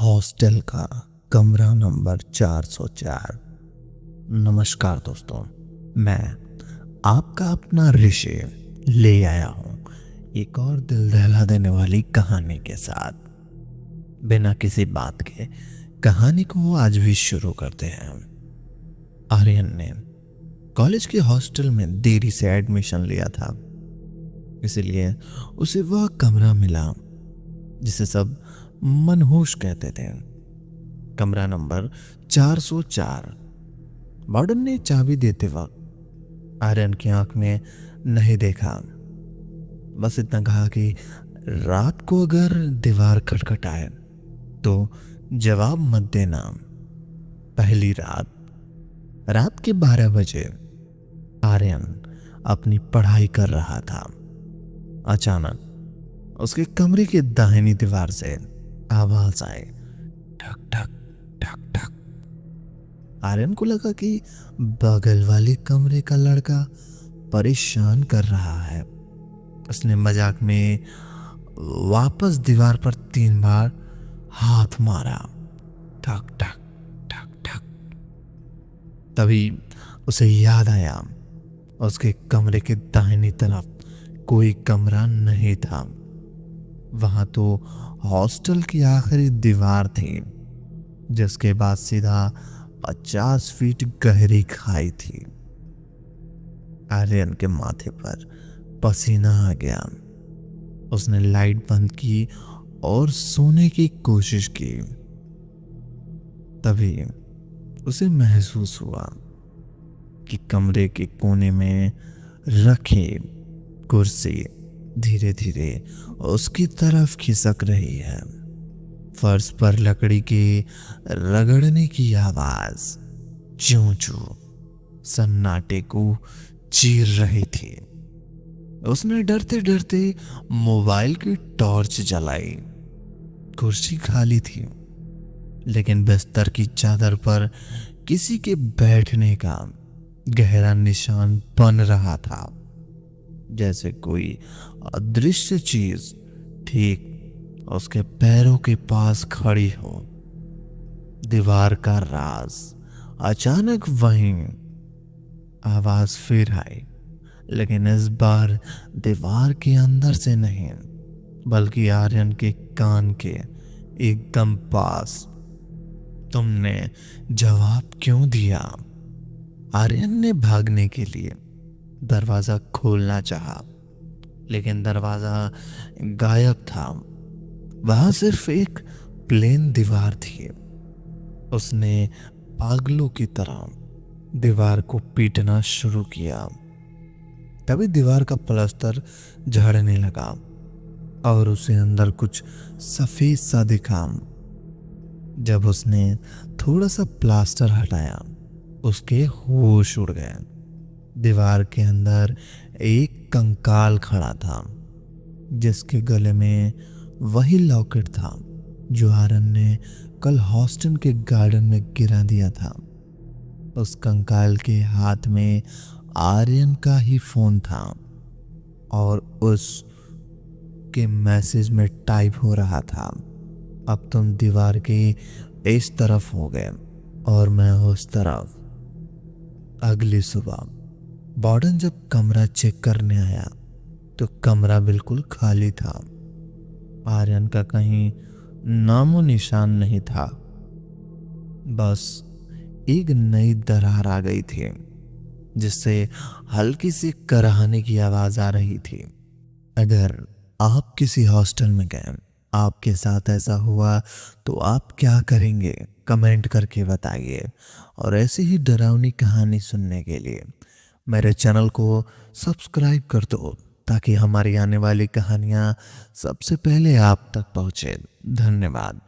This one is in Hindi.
हॉस्टल का कमरा नंबर 404। नमस्कार दोस्तों, मैं आपका अपना ऋषि ले आया हूँ एक और दिल दहला देने वाली कहानी के साथ। बिना किसी बात के कहानी को आज भी शुरू करते हैं। आर्यन ने कॉलेज के हॉस्टल में देरी से एडमिशन लिया था, इसलिए उसे वह कमरा मिला जिसे सब मनहूस कहते थे। कमरा नंबर 404। वार्डन ने चाबी देते वक्त आर्यन की आंख में नहीं देखा, बस इतना कहा कि रात को अगर दीवार खटखटाए तो जवाब मत देना। पहली रात के 12 बजे आर्यन अपनी पढ़ाई कर रहा था। अचानक उसके कमरे की दाहिनी दीवार से आवाज आई, ठक ठक ठक ठक। आर्यन को लगा कि बगल वाले कमरे का लड़का परेशान कर रहा है। उसने मजाक में वापस दीवार पर 3 बार हाथ मारा, ठक ठक ठक ठक। तभी उसे याद आया उसके कमरे के दाहिनी तरफ कोई कमरा नहीं था। वहां तो हॉस्टल की आखिरी दीवार थी, जिसके बाद सीधा 50 फीट गहरी खाई थी। आर्यन के माथे पर पसीना आ गया। उसने लाइट बंद की और सोने की कोशिश की। तभी उसे महसूस हुआ कि कमरे के कोने में रखी कुर्सी धीरे धीरे उसकी तरफ खिसक रही है। फर्श पर लकड़ी के रगड़ने की आवाज चूं चूं सन्नाटे को चीर रही थी। उसने डरते डरते मोबाइल की टॉर्च जलाई। कुर्सी खाली थी, लेकिन बिस्तर की चादर पर किसी के बैठने का गहरा निशान बन रहा था, जैसे कोई अदृश्य चीज ठीक उसके पैरों के पास खड़ी हो। दीवार का राज। अचानक वहीं आवाज फिर आई, लेकिन इस बार दीवार के अंदर से नहीं, बल्कि आर्यन के कान के एकदम पास। तुमने जवाब क्यों दिया? आर्यन ने भागने के लिए दरवाजा खोलना चाहा, लेकिन दरवाजा गायब था। वहां सिर्फ एक प्लेन दीवार थी। उसने पागलों की तरह दीवार को पीटना शुरू किया। तभी दीवार का प्लास्टर झड़ने लगा और उसे अंदर कुछ सफेद सा दिखा। जब उसने थोड़ा सा प्लास्टर हटाया, उसके होश उड़ गए। दीवार के अंदर एक कंकाल खड़ा था, जिसके गले में वही लॉकेट था जो आर्यन ने कल हॉस्टल के गार्डन में गिरा दिया था। उस कंकाल के हाथ में आर्यन का ही फोन था और उस के मैसेज में टाइप हो रहा था, अब तुम दीवार के इस तरफ हो गए और मैं उस तरफ। अगली सुबह वार्डन जब कमरा चेक करने आया तो कमरा बिल्कुल खाली था। आर्यन का कहीं नामो निशान नहीं था। बस एक नई दरार आ गई थी, जिससे हल्की सी कराहने की आवाज आ रही थी। अगर आप किसी हॉस्टल में गए, आपके साथ ऐसा हुआ, तो आप क्या करेंगे? कमेंट करके बताइए। और ऐसी ही डरावनी कहानी सुनने के लिए मेरे चैनल को सब्सक्राइब कर दो, ताकि हमारी आने वाली कहानियाँ सबसे पहले आप तक पहुँचे। धन्यवाद।